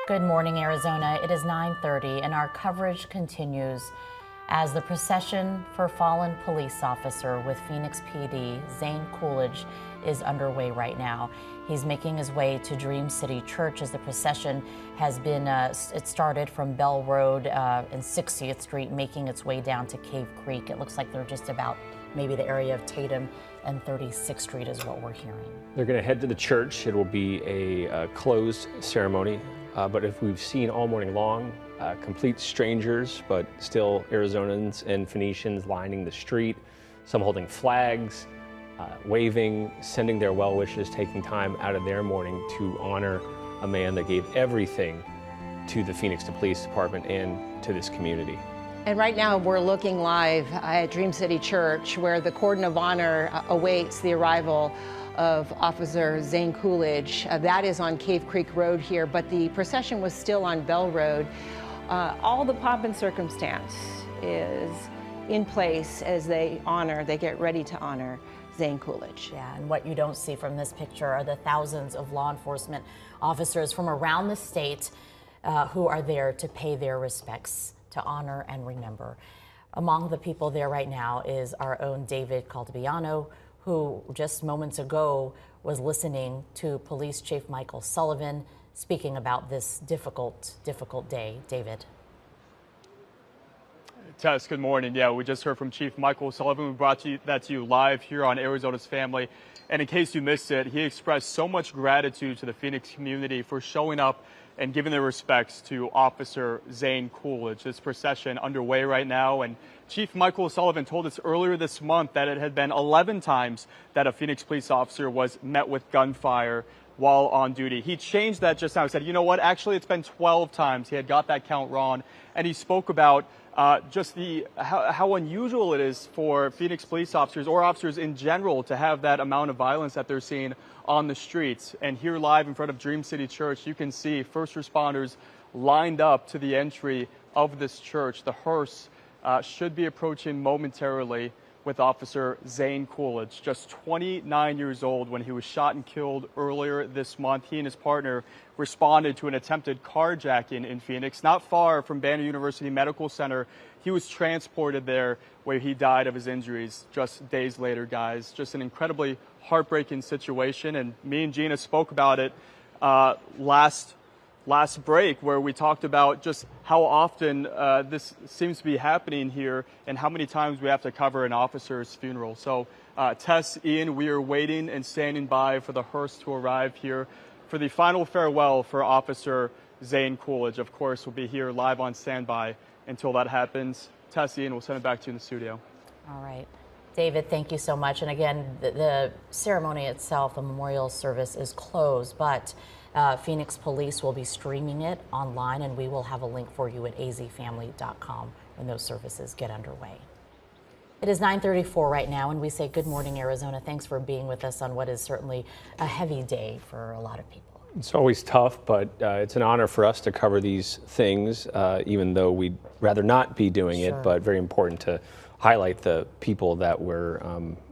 Good morning, Arizona. It is 9:30 and our coverage continues as the procession for fallen police officer with Phoenix PD, Zane Coolidge, is underway right now. He's making his way to Dream City Church as the procession has been, it started from Bell Road and 60th Street, making its way down to Cave Creek. It looks like they're just about maybe the area of Tatum and 36th Street is what we're hearing. They're going to head to the church. It will be a closed ceremony, but if we've seen all morning long, complete strangers, but still Arizonans and Phoenicians lining the street, some holding flags, waving, sending their well wishes, taking time out of their morning to honor a man that gave everything to the Phoenix Police Department and to this community. And right now we're looking live at Dream City Church, where the cordon of honor awaits the arrival of Officer Zane Coolidge. That is on Cave Creek Road here, but the procession was still on Bell Road. All the pomp and circumstance is in place as they get ready to honor Zane Coolidge. Yeah, and what you don't see from this picture are the thousands of law enforcement officers from around the state who are there to pay their respects, to honor and remember. Among the people there right now is our own David Caltabiano, who just moments ago was listening to Police Chief Michael Sullivan speaking about this difficult day. David. Tess, good morning. Yeah, we just heard from Chief Michael Sullivan. We brought that to you live here on Arizona's Family. And in case you missed it, he expressed so much gratitude to the Phoenix community for showing up and giving their respects to Officer Zane Coolidge. This procession underway right now, and Chief Michael Sullivan told us earlier this month that it had been 11 times that a Phoenix police officer was met with gunfire while on duty. He changed that just now. He said, you know what, actually it's been 12 times. He had got that count wrong, and he spoke about just how unusual it is for Phoenix police officers or officers in general to have that amount of violence that they're seeing on the streets. And here live in front of Dream City Church, you can see first responders lined up to the entry of this church. The hearse should be approaching momentarily with Officer Zane Coolidge, just 29 years old when he was shot and killed earlier this month. He and his partner responded to an attempted carjacking in Phoenix, not far from Banner University Medical Center. He was transported there where he died of his injuries just days later, guys. Just an incredibly heartbreaking situation. And me and Gina spoke about it last break, where we talked about just how often this seems to be happening here and how many times we have to cover an officer's funeral. So Tess, Ian, we are waiting and standing by for the hearse to arrive here for the final farewell for Officer Zane Coolidge. Of course, we'll be here live on standby until that happens. Tess, Ian, we'll send it back to you in the studio. All right. David, thank you so much. And again, the ceremony itself, the memorial service, is closed, but Phoenix Police will be streaming it online, and we will have a link for you at azfamily.com when those services get underway. It is 9:34 right now, and we say good morning, Arizona. Thanks for being with us on what is certainly a heavy day for a lot of people. It's always tough, but it's an honor for us to cover these things, even though we'd rather not be doing it, but very important to highlight the people that we're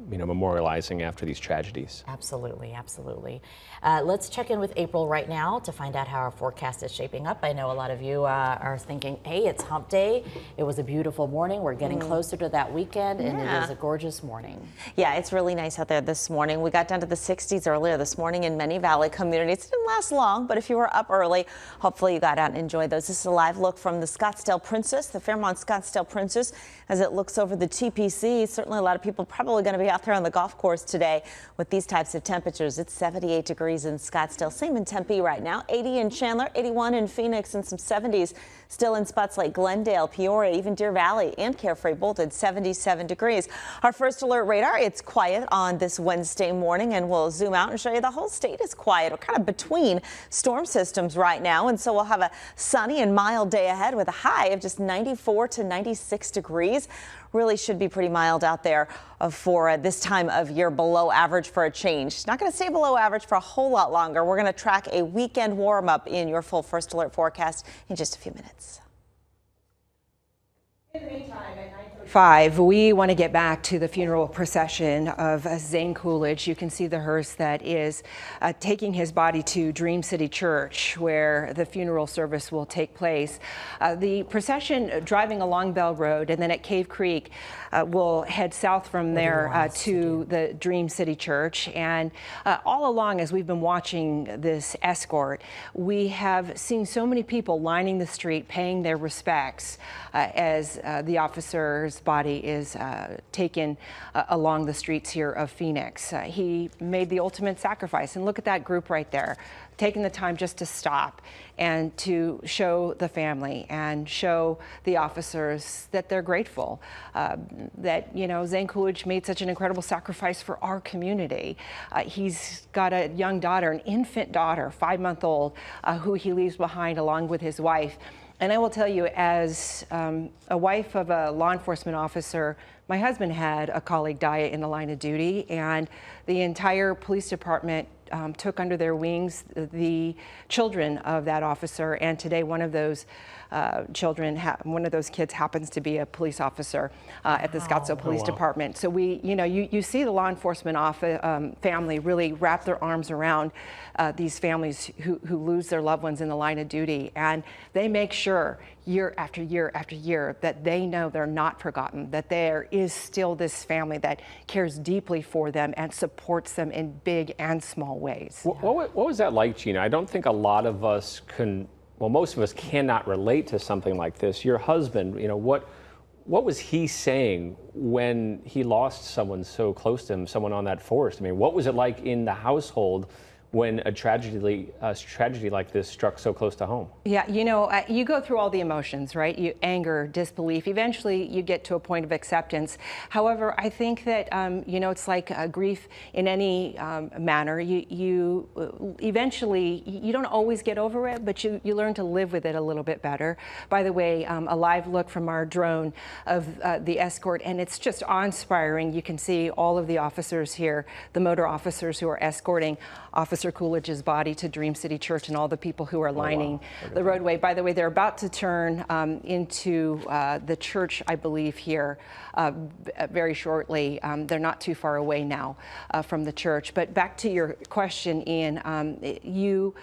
memorializing after these tragedies. Absolutely, absolutely. Let's check in with April right now to find out how our forecast is shaping up. I know a lot of you are thinking, hey, it's hump day. It was a beautiful morning. We're getting closer to that weekend, and it is a gorgeous morning. Yeah, it's really nice out there this morning. We got down to the 60s earlier this morning in many Valley communities. It didn't last long, but if you were up early, hopefully you got out and enjoyed those. This is a live look from the Scottsdale Princess, the Fairmont Scottsdale Princess, as it looks over the TPC. Certainly a lot of people probably going to be out there on the golf course today with these types of temperatures. It's 78 degrees in Scottsdale, same in Tempe right now, 80 in Chandler, 81 in Phoenix, and some 70s still in spots like Glendale, Peoria, even Deer Valley and Carefree both at 77 degrees. Our first alert radar, it's quiet on this Wednesday morning, and we'll zoom out and show you the whole state is quiet. We're kind of between storm systems right now, and so we'll have a sunny and mild day ahead with a high of just 94 to 96 degrees. Really should be pretty mild out there for this time of year, below average for a change. It's not going to stay below average for a whole lot longer. We're going to track a weekend warm up in your full first alert forecast in just a few minutes. In the meantime, at 9:30. 5, we want to get back to the funeral procession of Zane Coolidge. You can see the hearse that is taking his body to Dream City Church, where the funeral service will take place. The procession driving along Bell Road, and then at Cave Creek will head south from there to the Dream City Church. And all along, as we've been watching this escort, we have seen so many people lining the street, paying their respects as the officer's body is taken along the streets here of Phoenix. He made the ultimate sacrifice, and look at that group right there, taking the time just to stop and to show the family and show the officers that they're grateful that, you know, Zane Coolidge made such an incredible sacrifice for our community. He's got a young daughter, an infant daughter, 5-month-old, who he leaves behind along with his wife. And I will tell you, as a wife of a law enforcement officer, my husband had a colleague die in the line of duty, and the entire police department took under their wings the children of that officer. And today, one of those one of those kids happens to be a police officer at the Scottsdale Police Department. So we, you know, you see the law enforcement family really wrap their arms around these families who lose their loved ones in the line of duty, and they make sure year after year after year that they know they're not forgotten, that there is still this family that cares deeply for them and supports them in big and small ways. What was that like, Gina? I don't think a lot of us can, well, most of us cannot relate to something like this. Your husband, you know, what was he saying when he lost someone so close to him, someone on that force? I mean, what was it like in the household when a tragedy like this struck so close to home? Yeah, you know, you go through all the emotions, right? Anger, disbelief. Eventually, you get to a point of acceptance. However, I think that, you know, it's like grief in any manner. You eventually, you don't always get over it, but you learn to live with it a little bit better. By the way, a live look from our drone of the escort, and it's just awe-inspiring. You can see all of the officers here, the motor officers who are escorting Officer Coolidge's body to Dream City Church, and all the people who are lining the roadway. By the way, they're about to turn into the church, I believe, here very shortly. They're not too far away now from the church. But back to your question, Ian, you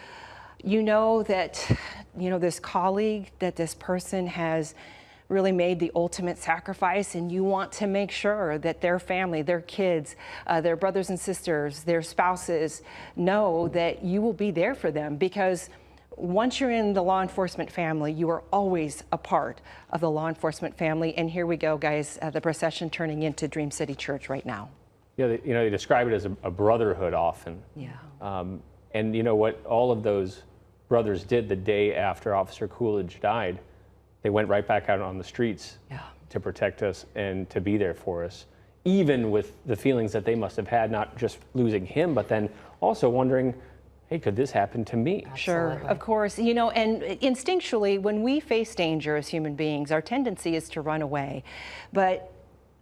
know that, you know, this colleague, that this person has really made the ultimate sacrifice, and you want to make sure that their family, their kids, their brothers and sisters, their spouses know that you will be there for them, because once you're in the law enforcement family, you are always a part of the law enforcement family. And here we go, guys, the procession turning into Dream City Church right now. Yeah, you know, they describe it as a brotherhood often. Yeah. And you know what all of those brothers did the day after Officer Coolidge died? They went right back out on the streets to protect us and to be there for us, even with the feelings that they must have had, not just losing him, but then also wondering, hey, could this happen to me? Sure, of course. You know, and instinctually, when we face danger as human beings, our tendency is to run away. But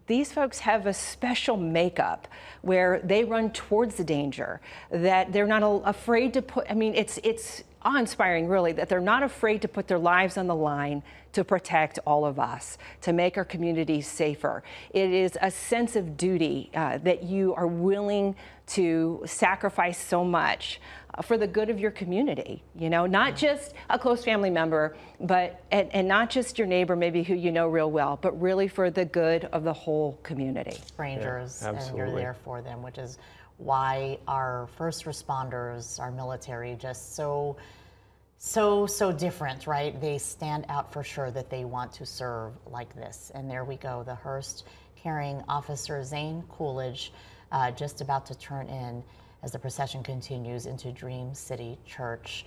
these folks have a special makeup where they run towards the danger, that they're not afraid to put, I mean, it's awe-inspiring, really, that they're not afraid to put their lives on the line to protect all of us, to make our communities safer. It is a sense of duty that you are willing to sacrifice so much for the good of your community, you know, not just a close family member, but and not just your neighbor, maybe who you know real well, but really for the good of the whole community. Strangers, and you're there for them, which is why our first responders, our military, just so different, right? They stand out for sure that they want to serve like this. And there we go, the hearse carrying Officer Zane Coolidge, just about to turn in as the procession continues into Dream City Church.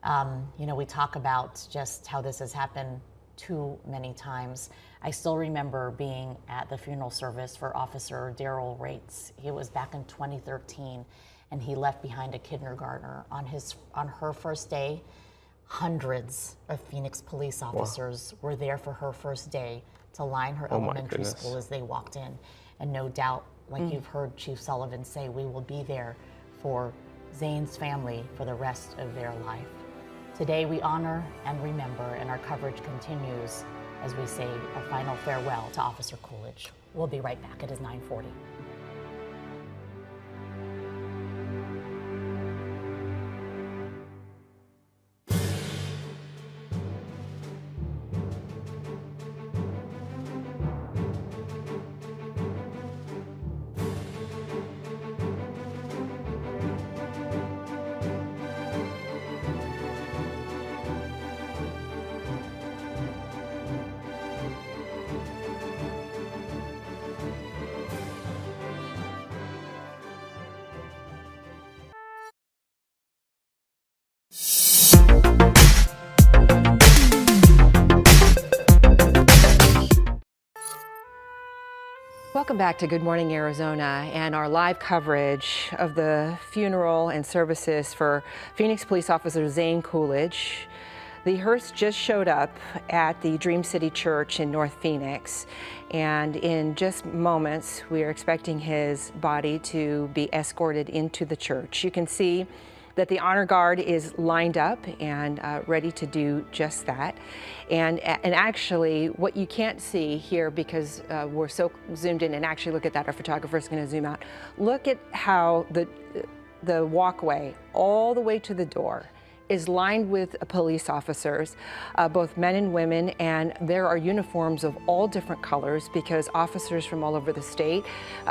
You know, we talk about just how this has happened too many times. I still remember being at the funeral service for Officer Daryl Rates. He was back in 2013, and he left behind a kindergartner. On her first day, hundreds of Phoenix police officers were there for her first day to line her elementary school as they walked in. And no doubt, like you've heard Chief Sullivan say, we will be there for Zane's family for the rest of their life. Today we honor and remember, and our coverage continues as we say a final farewell to Officer Coolidge. We'll be right back. It is 9:40. Welcome back to Good Morning Arizona and our live coverage of the funeral and services for Phoenix Police Officer Zane Coolidge. The hearse just showed up at the Dream City Church in North Phoenix, and in just moments we are expecting his body to be escorted into the church. You can see that the honor guard is lined up and ready to do just that. And actually, what you can't see here because we're so zoomed in, and actually look at that, our photographer's gonna zoom out. Look at how the walkway all the way to the door is lined with police officers, both men and women, and there are uniforms of all different colors because officers from all over the state,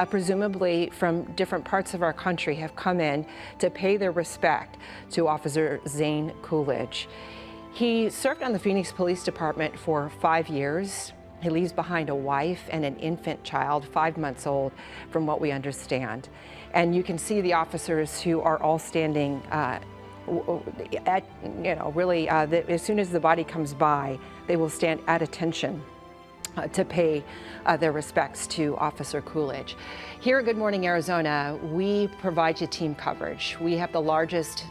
presumably from different parts of our country, have come in to pay their respect to Officer Zane Coolidge. He served on the Phoenix Police Department for 5 years. He leaves behind a wife and an infant child, 5 months old, from what we understand. And you can see the officers who are all standing as soon as the body comes by, they will stand at attention to pay their respects to Officer Coolidge. Here at Good Morning Arizona, we provide you team coverage. We have the largest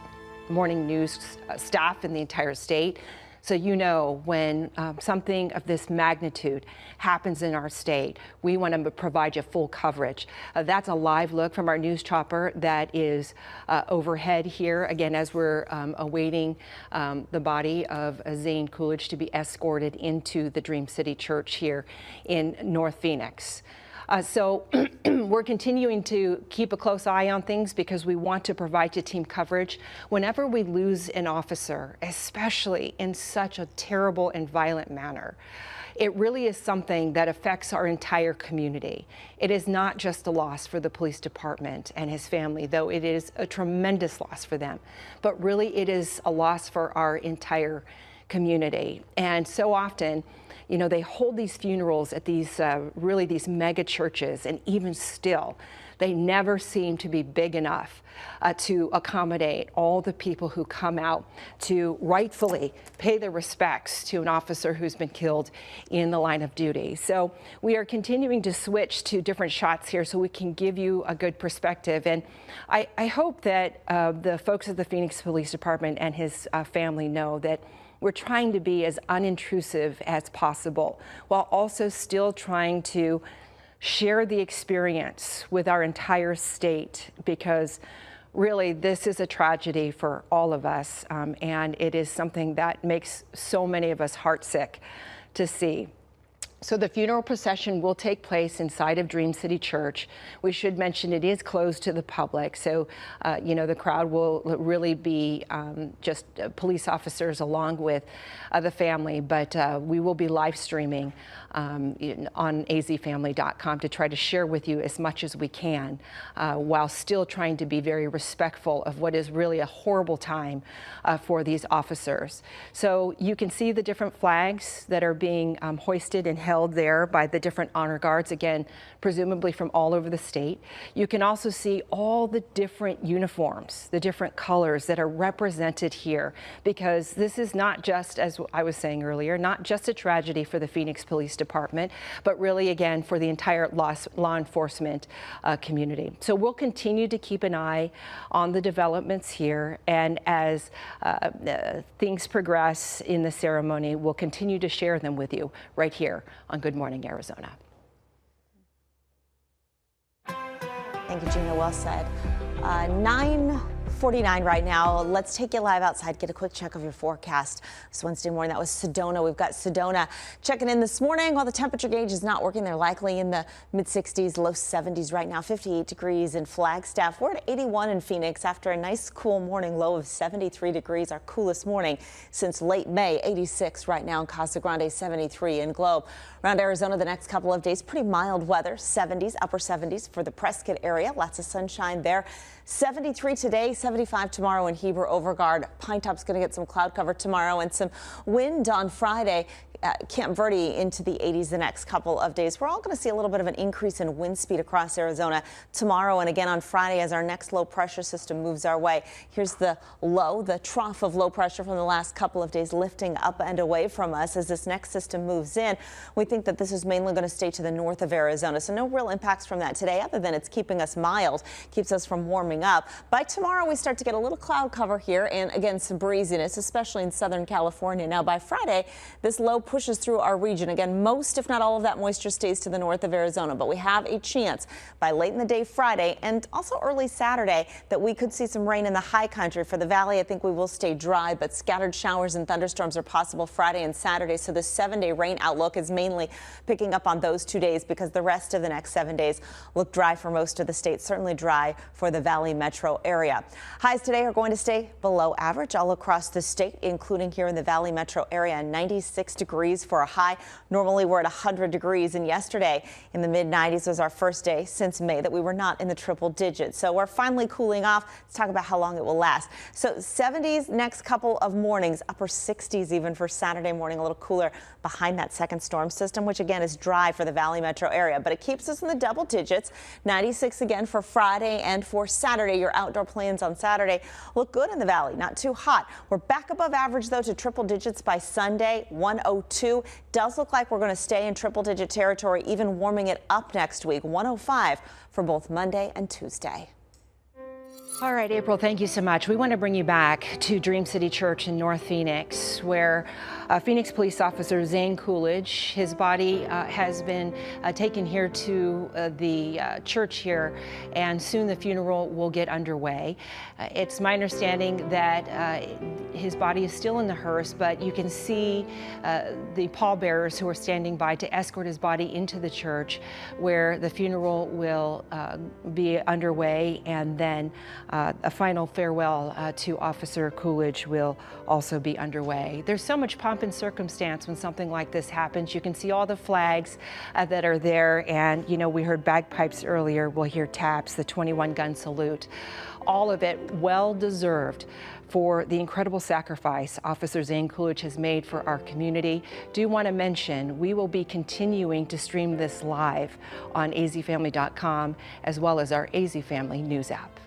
morning news staff in the entire state. So you know when something of this magnitude happens in our state, we want to provide you full coverage. That's a live look from our news chopper that is overhead here, again, as we're awaiting the body of Zane Coolidge to be escorted into the Dream City Church here in North Phoenix. So we're continuing to keep a close eye on things because we want to provide you team coverage. Whenever we lose an officer, especially in such a terrible and violent manner, it really is something that affects our entire community. It is not just a loss for the police department and his family, though it is a tremendous loss for them, but really it is a loss for our entire community. And so often, you know, they hold these funerals at these these mega churches, and even still, they never seem to be big enough to accommodate all the people who come out to rightfully pay their respects to an officer who's been killed in the line of duty. So we are continuing to switch to different shots here so we can give you a good perspective. And I hope that the folks at the Phoenix Police Department and his family know that we're trying to be as unintrusive as possible while also still trying to share the experience with our entire state, because really this is a tragedy for all of us, and it is something that makes so many of us heartsick to see. So the funeral procession will take place inside of Dream City Church. We should mention it is closed to the public, so the crowd will really be just police officers along with the family, but we will be live streaming on azfamily.com to try to share with you as much as we can while still trying to be very respectful of what is really a horrible time for these officers. So you can see the different flags that are being hoisted and held there by the different honor guards, again, presumably from all over the state. You can also see all the different uniforms, the different colors that are represented here, because this is not just, as I was saying earlier, not just a tragedy for the Phoenix Police Department, but really, again, for the entire law enforcement community. So we'll continue to keep an eye on the developments here, and as things progress in the ceremony, we'll continue to share them with you right here on Good Morning Arizona. Thank you, Gina. Well said. 9:40. 9:49 right now. Let's take you live outside, get a quick check of your forecast. This Wednesday morning, that was Sedona. We've got Sedona checking in this morning. While the temperature gauge is not working, they're likely in the mid-60s, low 70s right now. 58 degrees in Flagstaff. We're at 81 in Phoenix after a nice cool morning, low of 73 degrees, our coolest morning since late May. 86 right now in Casa Grande, 73 in Globe. Around Arizona the next couple of days, pretty mild weather, 70s, upper 70s for the Prescott area. Lots of sunshine there. 73 today, 75 tomorrow in Heber Overguard. Pine Top's going to get some cloud cover tomorrow and some wind on Friday. Camp Verde into the 80s the next couple of days. We're all going to see a little bit of an increase in wind speed across Arizona tomorrow and again on Friday as our next low pressure system moves our way. Here's the low, the trough of low pressure from the last couple of days lifting up and away from us as this next system moves in. We think that this is mainly going to stay to the north of Arizona, so no real impacts from that today other than it's keeping us mild, keeps us from warming up. By tomorrow we start to get a little cloud cover here and again some breeziness, especially in Southern California. Now by Friday this low pushes through our region. Again, most if not all of that moisture stays to the north of Arizona, but we have a chance by late in the day Friday and also early Saturday that we could see some rain in the high country. For the valley, I think we will stay dry, but scattered showers and thunderstorms are possible Friday and Saturday. So the 7-day rain outlook is mainly picking up on those 2 days because the rest of the next 7 days look dry for most of the state, certainly dry for the Valley metro area. Highs today are going to stay below average all across the state, including here in the Valley metro area. 96 degrees for a high. Normally we're at 100 degrees, and yesterday in the mid-90s was our first day since May that we were not in the triple digits. So we're finally cooling off. Let's talk about how long it will last. So 70s next couple of mornings, upper 60s even for Saturday morning, a little cooler behind that second storm system, which again is dry for the Valley metro area, but it keeps us in the double digits. 96 again for Friday, and for Saturday, your outdoor plans on Saturday look good in the Valley, not too hot. We're back above average though to triple digits by Sunday. 102 does look like we're going to stay in triple digit territory, even warming it up next week. 105 for both Monday and Tuesday. All right, April, thank you so much. We want to bring you back to Dream City Church in North Phoenix, where Phoenix police officer Zane Coolidge, his body has been taken here to the church here, and soon the funeral will get underway. It's my understanding that his body is still in the hearse, but you can see the pallbearers who are standing by to escort his body into the church, where the funeral will be underway, and then a final farewell to Officer Coolidge will also be underway. There's so much pomp and circumstance when something like this happens. You can see all the flags that are there, and you know, we heard bagpipes earlier. We'll hear taps, the 21-gun salute. All of it well deserved for the incredible sacrifice Officer Zane Coolidge has made for our community. Do want to mention we will be continuing to stream this live on azfamily.com as well as our AZ Family News app.